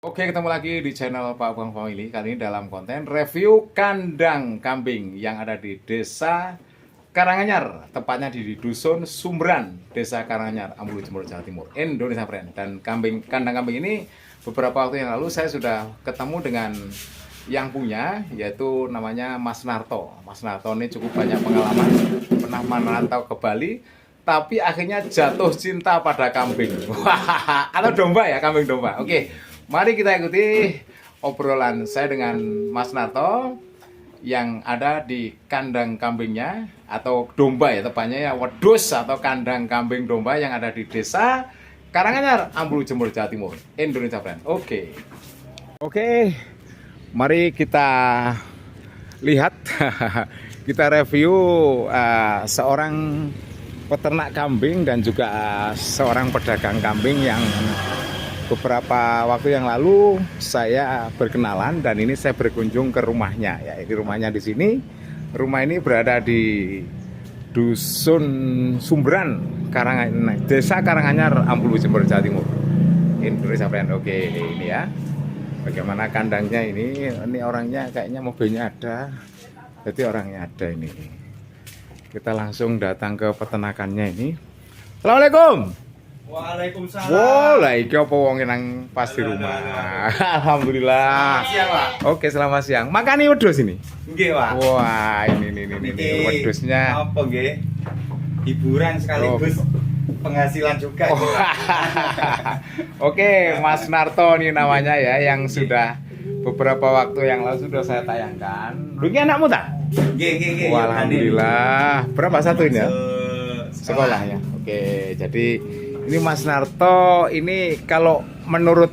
Oke, ketemu lagi di channel Pak Bang Family. Kali ini dalam konten review kandang kambing yang ada di Desa Karanganyar, tepatnya di Dusun Sumberan, Desa Karanganyar, Ambulu Jember, Jawa Timur, Indonesia, friend. Dan kandang kambing ini beberapa waktu yang lalu saya sudah ketemu dengan yang punya, yaitu namanya Mas Narto. Mas Narto ini cukup banyak pengalaman, pernah merantau ke Bali, tapi akhirnya jatuh cinta pada kambing. Atau domba ya, kambing domba. Oke. Mari kita ikuti obrolan saya dengan Mas Narto yang ada di kandang kambingnya atau domba ya, tepatnya ya wedus atau kandang kambing domba yang ada di Desa Karanganyar, Ambulu Jember, Jawa Timur, Indonesia, friend. Oke, mari kita lihat kita review seorang peternak kambing dan juga seorang pedagang kambing yang beberapa waktu yang lalu saya berkenalan dan ini saya berkunjung ke rumahnya ya. Ini rumahnya di sini. Rumah ini berada di Dusun Sumberan, Desa Karanganyar, Ambulu Jember, Jawa Timur, Indonesia, friend. Oke, ini ya. Bagaimana kandangnya ini? Ini orangnya kayaknya mobilnya ada. Jadi orangnya ada ini. Kita langsung datang ke peternakannya ini. Assalamualaikum. Waalaikumsalam. Wow, lah iki apa wong nang pas di rumah. Alhamdulillah. Selamat siang, Pak. Oke, selamat siang. Makani wedhus ini. Nggih, Pak. Wah, ini wedhusnya. Apa nggih? Hiburan sekaligus penghasilan juga. Oke, Mas Narto ini namanya ya, yang sudah beberapa waktu yang lalu sudah saya tayangkan. Lu ini anakmu tak? Nggih. Alhamdulillah. Berapa satu ini ya? Sekolahnya. Oke, jadi ini Mas Narto ini kalau menurut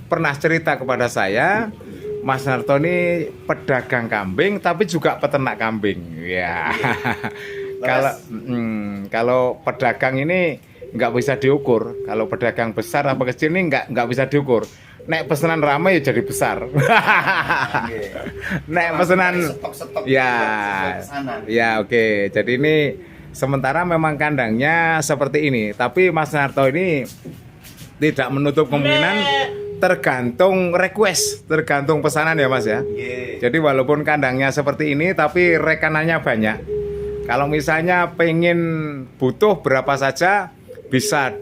pernah cerita kepada saya, Mas Narto ini pedagang kambing tapi juga peternak kambing. Ya. Kalau pedagang ini nggak bisa diukur. Kalau pedagang besar apa kecil ini nggak bisa diukur. Nek pesanan ramai ya jadi besar. Nek pesanan stok ya oke. Jadi ini sementara memang kandangnya seperti ini, tapi Mas Narto ini tidak menutup kemungkinan tergantung request, tergantung pesanan ya Mas ya. Jadi walaupun kandangnya seperti ini, tapi rekanannya banyak. Kalau misalnya pengen butuh berapa saja bisa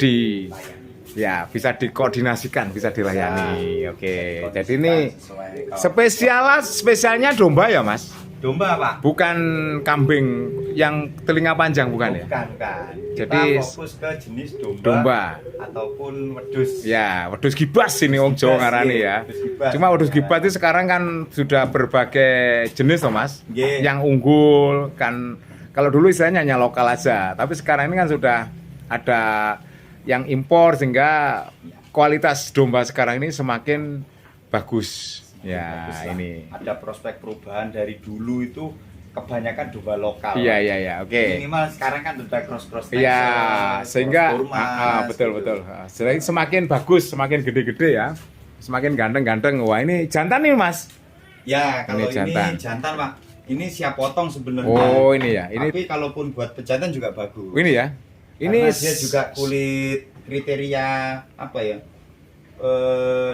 bisa dikoordinasikan, bisa dilayani. Oke. Jadi ini spesialnya domba ya Mas? Domba, Pak. Bukan kambing yang telinga panjang, bukan ya? Bukan. Jadi kita fokus ke jenis domba ataupun wedhus. Ya, wedhus gibas ini wong Jawa ngarani ya. Cuma wedhus gibas itu sekarang kan sudah berbagai jenis loh, Mas. Yang unggul kan, kalau dulu istilahnya hanya lokal aja, tapi sekarang ini kan sudah ada yang impor sehingga kualitas domba sekarang ini semakin bagus. Ya, ini ada prospek perubahan dari dulu itu kebanyakan domba lokal. Iya, oke. Minimal sekarang kan udah cross. Iya, sehingga betul. Selain semakin bagus, semakin gede-gede ya. Semakin ganteng-ganteng. Wah, ini jantan nih, Mas. Ya, kalau ini jantan, Pak. Ini siap potong sebenarnya. Oh, ini ya. Tapi kalaupun buat pejantan juga bagus. Ini ya. Ini dia juga kulit kriteria apa ya?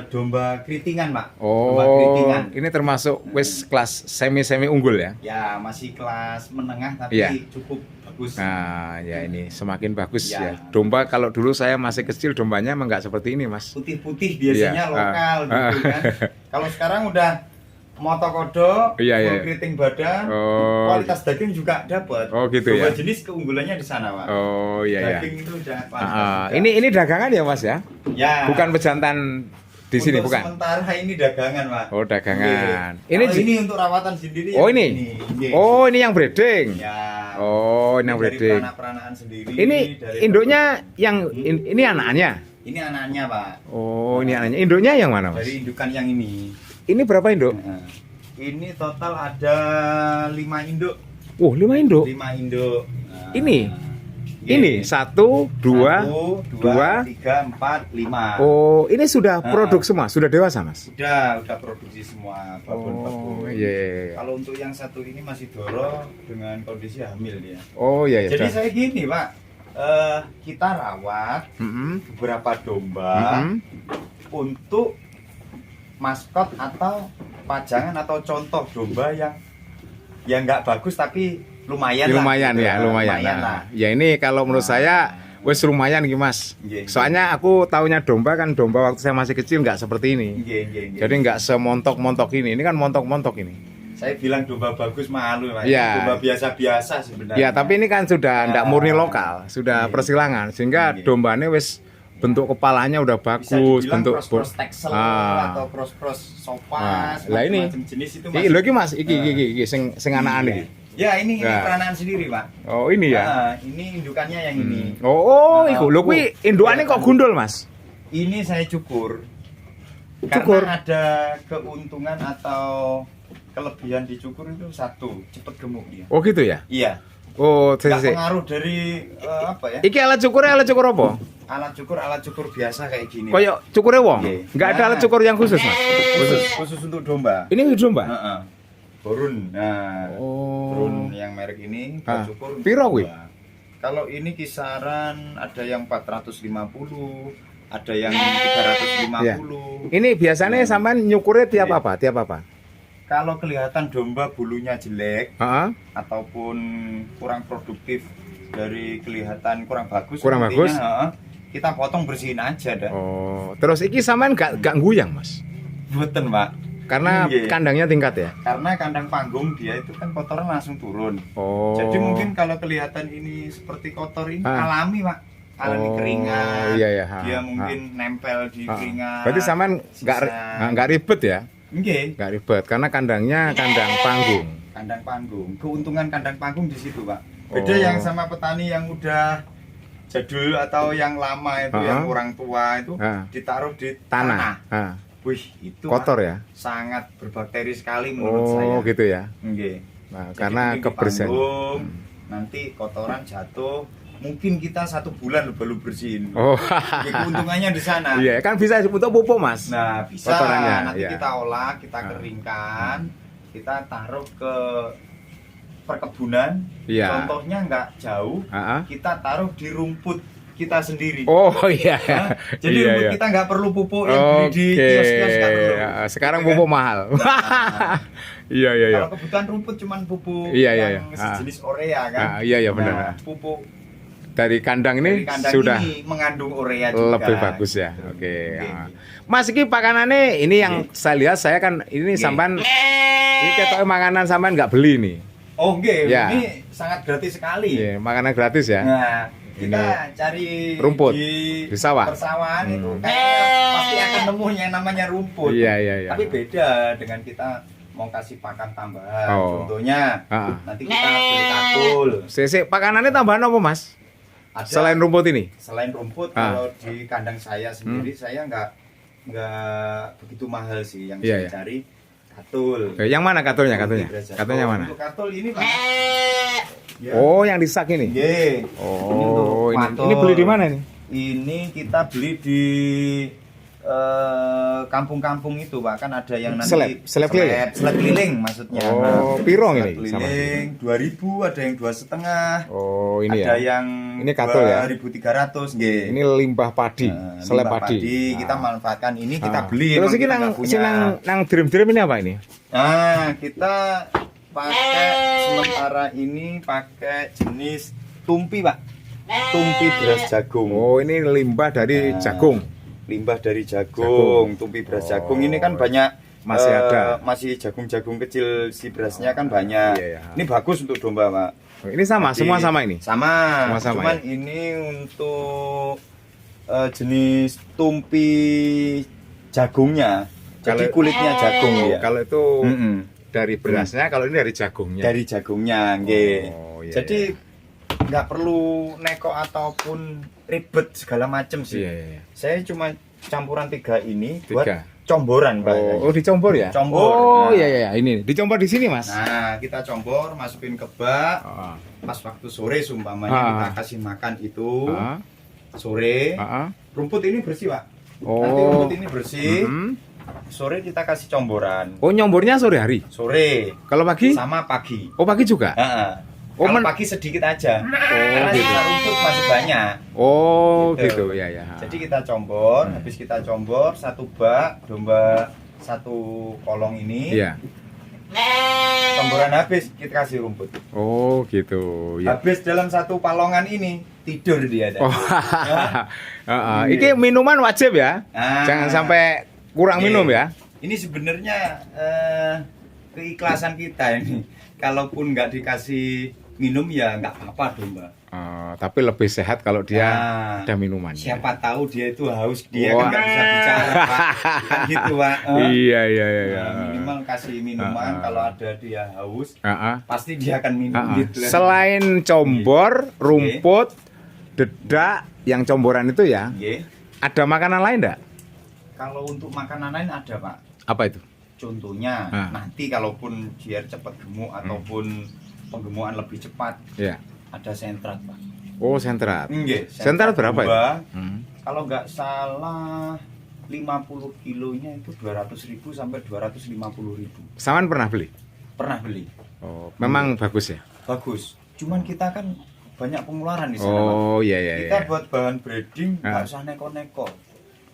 Domba keritingan, Pak. Domba keritingan. Ini termasuk wis kelas semi unggul ya? Ya, masih kelas menengah tapi cukup bagus. Nah, ya ini semakin bagus ya. Domba kalau dulu saya masih kecil dombanya emang nggak seperti ini, Mas. Putih-putih biasanya lokal gitu kan. Kalau sekarang udah moto kodok, full keriting badan, kualitas daging juga dapat. Oh gitu ya. Dua jenis keunggulannya di sana, Pak. Oh iya. Daging itu udah kualitas. Ini dagangan ya Mas ya? Ya. Bukan pejantan di sini bukan? Sementara ini dagangan, Pak. Oh dagangan. Ini untuk rawatan sendiri. Oh ini. Oh ini yang breeding. Ya. Oh ini yang breeding. Peranaan sendiri. Ini induknya yang ini anaknya. Ini anaknya, Pak. Oh ini anaknya. Induknya yang mana Mas? Dari indukan yang ini. Ini berapa induk? Ini total ada 5 induk. 5 induk? 5 induk. Ini 1, 2, 2, 3, 4, 5. Oh, ini sudah produk semua, sudah dewasa Mas? Udah produksi semua babon-babon. Iya. Kalau untuk yang satu ini masih doro dengan kondisi hamil dia. Oh iya. Jadi saya gini Pak, kita rawat beberapa domba untuk maskot atau pajangan atau contoh domba yang nggak bagus tapi lumayan lah. Lumayan gitu. ya, lumayan. Nah, ya ini kalau menurut saya wes lumayan nih Mas. Soalnya aku taunya domba waktu saya masih kecil nggak seperti ini. Jadi nggak semontok-montok ini. Ini kan montok-montok ini. Saya bilang domba bagus malu, Mas. Ya. Domba biasa-biasa sebenarnya. Ya, tapi ini kan sudah nggak murni lokal, sudah persilangan, sehingga dombanya wes bentuk kepalanya udah bagus, bentuk cross texel atau cross sofa, lah ini macam jenis itu Mas. Iki Mas, iki sing anakane. Ya, ini peranaan sendiri, Pak. Oh, ini ya. Ini indukannya yang ini. Iku lho kuwi indukane kok gundul, Mas. Ini saya cukur. Cukur. Karena ada keuntungan atau kelebihan dicukur itu satu, cepet gemuk dia. Oh gitu ya? Iya. Oh, nggak pengaruh dari apa ya? Iki alat cukur apa? Alat cukur biasa kayak gini. Kayak cukurnya wong? Nggak ada alat cukur yang khusus, Mas? Khusus untuk domba. Ini domba? Borun. Nah, Borun yang merek ini cukur. Piro kuwi? Kalau ini kisaran ada yang 450, ada yang 350. Ya. Ini biasanya sampean nyukurnya tiap apa? Kalau kelihatan domba bulunya jelek ataupun kurang produktif dari kelihatan kurang bagus, kita potong bersihin aja dah. Oh, terus iki sampean gak nguyang, Mas? Mboten, Pak. Karena kandangnya tingkat ya? Karena kandang panggung dia itu kan kotoran langsung turun. Oh. Jadi mungkin kalau kelihatan ini seperti kotor ini alami, Pak. Alami keringat. Iya. Dia mungkin nempel di keringat. Berarti sampean nggak ribet ya? Nggak ribet karena kandangnya kandang panggung. Kandang panggung. Keuntungan kandang panggung di situ, Pak. Beda yang sama petani yang udah jadul atau yang lama itu yang orang tua itu ditaruh di tanah. Wih, itu kotor ya? Sangat berbakteri sekali menurut saya. Oh, gitu ya. Nah, karena kebersihan. Nanti kotoran jatuh, mungkin kita 1 bulan baru bersihin. Oh. Keuntungannya di sana. Iya, kan bisa untuk pupuk, Mas. Nah, bisa. Kotorannya, nanti kita olah, kita keringkan, kita taruh ke perkebunan. Contohnya nggak jauh, kita taruh di rumput kita sendiri. Oh iya. Jadi rumput kita nggak perlu pupuk yang beli di kios-kios nggak perlu. Sekarang pupuk mahal. Iya. Kalau kebutuhan rumput cuman pupuk yang sejenis urea kan. Iya benar. Pupuk dari kandang ini sudah ini mengandung urea juga. Lebih bagus ya. Oke. Mas iki pakanannya ini yang saya lihat, saya kan ini sampean ini ketok makanan sampean nggak beli nih. Oh nggih, ini sangat gratis sekali. Iya, makanan gratis ya. Nah, kita cari rumput di sawah. Persawahan itu pasti akan nemu yang namanya rumput. Iya. Tapi beda dengan kita mau kasih pakan tambahan. Contohnya nanti kita beli katul. Pakanannya tambahan apa, Mas? Selain rumput ini? Selain rumput, kalau di kandang saya sendiri saya nggak begitu mahal sih yang saya cari katul. Yang mana katulnya? Katulnya mana? Untuk katul ini Pak. Oh, yang disak ini? Oh, ini beli di mana ini? Ini kita beli di kampung-kampung itu, Pak. Kan ada yang nanti seleb keliling maksudnya. Oh, pirong ini? Keliling 2.000, ada yang 2,5. Oh, ini ada ya. yang ini katul ya. 2.300 nggih. Ini limbah padi, seleb padi. Kita manfaatkan ini, kita beli. Terus ini nang dream ini apa ini? Nah, kita pakai sementara ini pakai jenis tumpi, Pak. Tumpi beras jagung. Oh, ini limbah dari jagung. Limbah dari jagung. Tumpi beras jagung ini kan banyak masih ada. Masih jagung-jagung kecil si berasnya kan banyak. Ini bagus untuk domba, Pak. Ini sama, semua sama ini. Sama. Cuman ini untuk jenis tumpi jagungnya. Jadi kulitnya jagung ya. Kalau itu dari berasnya, kalau ini dari jagungnya. Dari jagungnya, nggih. Jadi nggak perlu neko ataupun ribet segala macam sih. Saya cuma campuran 3 ini buat comboran, Pak. Oh, dicombor ya? Combor. Oh, iya. Ini dicombor di sini, Mas. Nah, kita combor, masukin ke bak. Pas waktu sore sumpamanya kita kasih makan itu. Sore. Rumput ini bersih, Pak. Nanti rumput ini bersih. Sore kita kasih comboran. Oh, nyombornya sore hari? Sore. Kalau pagi? Sama pagi. Oh, pagi juga? Kalau pagi sedikit aja. Karena sisa rumput masih banyak. Oh, gitu. Ya. Jadi kita combor, habis kita combor 1 bak domba satu kolong ini. Iya. Cemboran habis kita kasih rumput. Oh gitu. Ya. Habis dalam satu palongan ini tidur dia. Oh. Ini minuman wajib ya. Jangan sampai kurang minum ya. Ini sebenarnya keikhlasan kita ini. Kalaupun nggak dikasih minum ya nggak apa-apa domba. Tapi lebih sehat kalau dia ada minumannya. Siapa tahu dia itu haus, dia kan nggak bisa bicara, Pak. Kan gitu, Pak. Iya. Minimal kasih minuman kalau ada dia haus, pasti dia akan minum gitu. Selain combor, rumput, dedak, yang comboran itu ya, ada makanan lain enggak? Kalau untuk makanan lain ada, Pak. Apa itu? Contohnya, nanti kalaupun biar cepat gemuk ataupun penggemukan lebih cepat, ada sentrat, Pak. Oh, sentrat. Sentrat berapa ya? itu? Kalau nggak salah 50 kilonya itu 200.000 sampai 250.000. Saman pernah beli? Pernah beli. Oh, memang bagus ya? Bagus. Cuman kita kan banyak pengeluaran di sana. Oh, iya. Kita buat bahan breeding nggak usah neko-neko.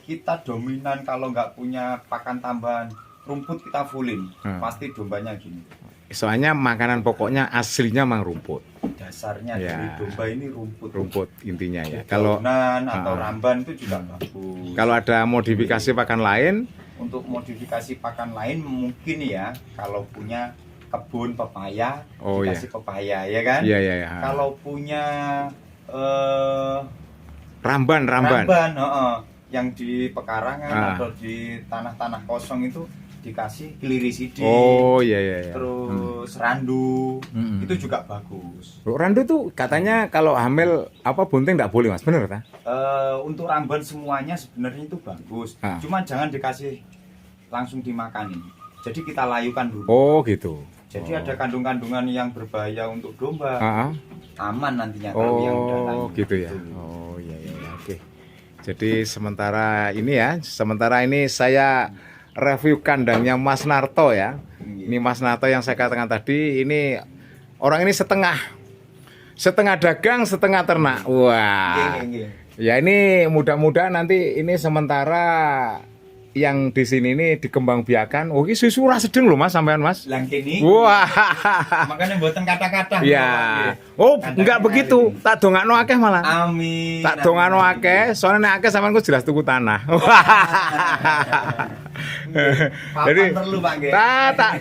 Kita dominan kalau nggak punya pakan tambahan, rumput kita fullin. Pasti dombanya gini. Soalnya makanan pokoknya aslinya mang rumput. Dasarnya dari domba ini rumput. Rumput intinya ya. Kalau atau ramban itu juga bagus. Kalau ada modifikasi pakan lain, untuk modifikasi pakan lain mungkin ya kalau punya kebun pepaya dikasih pepaya ya kan. Iya. Kalau punya ramban yang di pekarangan atau di tanah-tanah kosong itu dikasih klirisidi. Oh iya. Terus randu itu juga bagus. Randu tuh katanya kalau hamil bunting nggak boleh mas, bener kan? Untuk ramban semuanya sebenarnya itu bagus. Cuma jangan dikasih langsung dimakanin. Jadi kita layukan dulu. Oh gitu. Jadi ada kandung-kandungan yang berbahaya untuk domba. Aman nantinya kalau yang udah layu. Gitu ya. Oh iya. Oke. Jadi sementara ini saya review kandangnya Mas Narto ya. Ini Mas Narto yang saya katakan tadi, ini orang ini setengah dagang, setengah ternak. Wah. Ya ini mudah-mudahan nanti ini sementara yang di sini ini dikembangbiakan. Oh, ini susu ora sedeng loh Mas sampean Mas. Lang kene. Wah. Makanya mboten kata-kata. Ya. Oh, enggak begitu. Tak dongakno akeh malah. Amin. Tak dongakno akeh, soalnya nek akeh sampean ku jelas tuku tanah. Jadi perlu Pak nggih.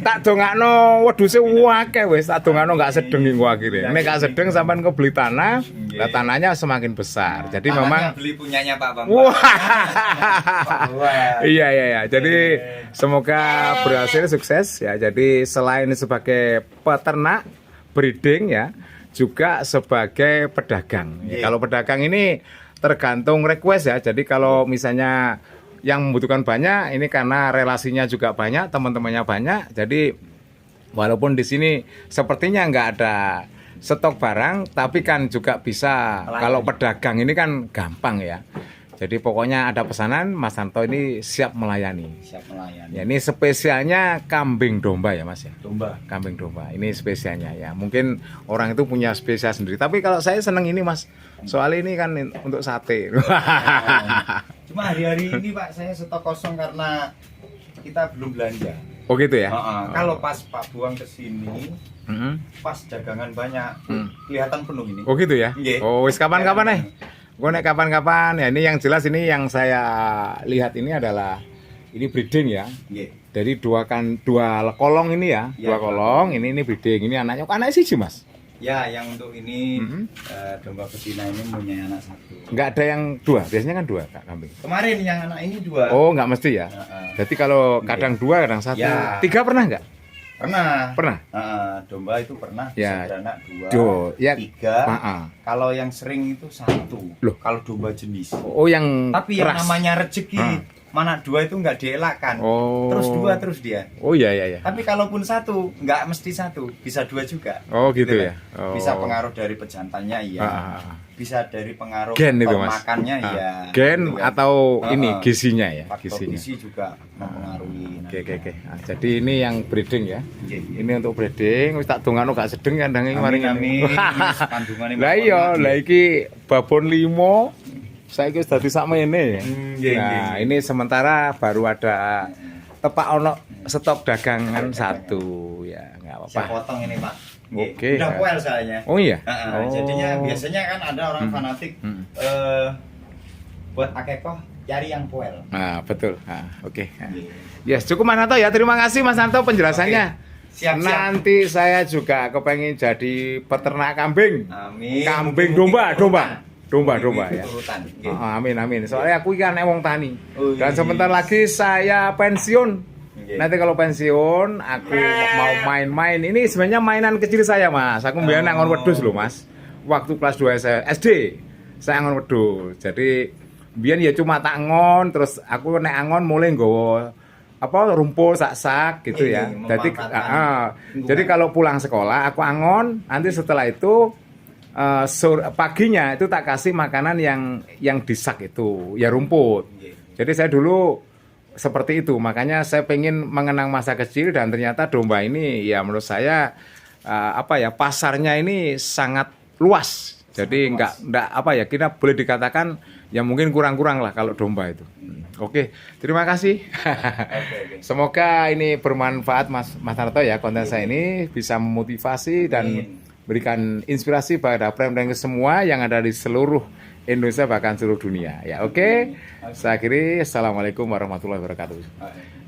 Tak dongakno wedhuse akeh wis, tak dongakno enggak sedeng iku akhire. Nek gak sedeng sampean ku beli tanah, lah tanahnya semakin besar. Jadi memang beli punyanya Pak Bang. Iya. Jadi semoga berhasil sukses ya. Jadi selain sebagai peternak breeding ya, juga sebagai pedagang. Kalau pedagang ini tergantung request ya. Jadi kalau misalnya yang membutuhkan banyak, ini karena relasinya juga banyak, teman-temannya banyak. Jadi walaupun di sini sepertinya nggak ada stok barang, tapi kan juga bisa. Kalau pedagang ini kan gampang ya. Jadi pokoknya ada pesanan, Mas Narto ini siap melayani. Ya, ini spesialnya kambing domba ya Mas ya. Kambing domba. Ini spesialnya ya. Mungkin orang itu punya spesial sendiri. Tapi kalau saya seneng ini Mas. Soal ini kan untuk sate. Cuma hari-hari ini Pak saya stok kosong karena kita belum belanja. Oh gitu ya. Kalau pas Pak Buang kesini, pas dagangan banyak, kelihatan penuh ini. Oh gitu ya. Oh wis kapan-kapan Gue nek kapan-kapan ya, ini yang jelas ini yang saya lihat ini adalah ini breeding ya. Dari dua kolong ini ya, dua kolong ini breeding. Ini anaknya sih Mas. Ya, yang untuk ini domba betina ini punya anak satu. Enggak ada yang dua, biasanya kan dua Kak kambing. Kemarin yang anak ini dua. Oh, enggak mesti ya. Jadi kalau kadang dua, kadang satu. Ya. 3 pernah enggak? Pernah. Domba itu pernah ya. bisa beranak 2, ya. 3. Kalau yang sering itu 1. Loh, kalau domba jenis. Oh, yang tapi yang namanya rezeki, mana 2 itu nggak dielakkan. Terus 2 terus dia. Oh iya. Tapi kalaupun 1, nggak mesti 1, bisa 2 juga. Oh gitu ya. Bisa pengaruh dari pejantannya iya. Bisa dari pengaruh gen itu Mas. Makannya iya. Gen kan. atau ini gizinya ya. Faktor gizi juga mempengaruhi. Oke. Jadi ini yang breeding ya. Ini untuk breeding. Wis tak dongano gak sedeng kandang iki mari ngene. Lah iya, lah iki babon 5. Saya wis dadi sakmene ya. Nah, ini sementara baru ada tepak ono stok dagangan satu ya nggak apa-apa. Saya potong ini Pak. Oke. Udah poel soalnya. Oh iya. Jadinya biasanya kan ada orang fanatik buat akekoh cari yang poel. Nah betul. Nah, oke. Yes, cukup Mas Narto ya. Terima kasih Mas Narto penjelasannya. Siap. Nanti saya juga kepengen jadi peternak kambing. Amin. Kambing domba ya. Urutan. Amin. Soalnya aku kan wong tani. Oh, Dan sebentar lagi saya pensiun. Nanti kalau pensiun aku mau main-main. Ini sebenarnya mainan kecil saya, Mas. Aku biar ngangon wedhus loh, Mas. Waktu kelas 2 SD saya ngangon wedhus. Jadi biar ya cuma tak ngon, terus aku nek angon mulai nggawa apa rumput sak-sak gitu ya. Jadi kalau pulang sekolah aku angon, nanti setelah itu paginya itu tak kasih makanan yang disak itu ya rumput. Jadi saya dulu seperti itu, makanya saya pengen mengenang masa kecil dan ternyata domba ini ya menurut saya pasarnya ini sangat luas. Jadi enggak apa ya, kita boleh dikatakan ya mungkin kurang-kurang lah kalau domba itu. Oke, terima kasih. Semoga ini bermanfaat Mas Narto ya, konten saya ini bisa memotivasi dan berikan inspirasi pada prem-prem semua yang ada di seluruh Indonesia bahkan seluruh dunia ya. Oke. Saya akhiri. Assalamualaikum warahmatullahi wabarakatuh.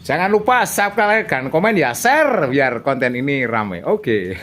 Jangan lupa subscribe dan komen ya, share biar konten ini ramai. Oke.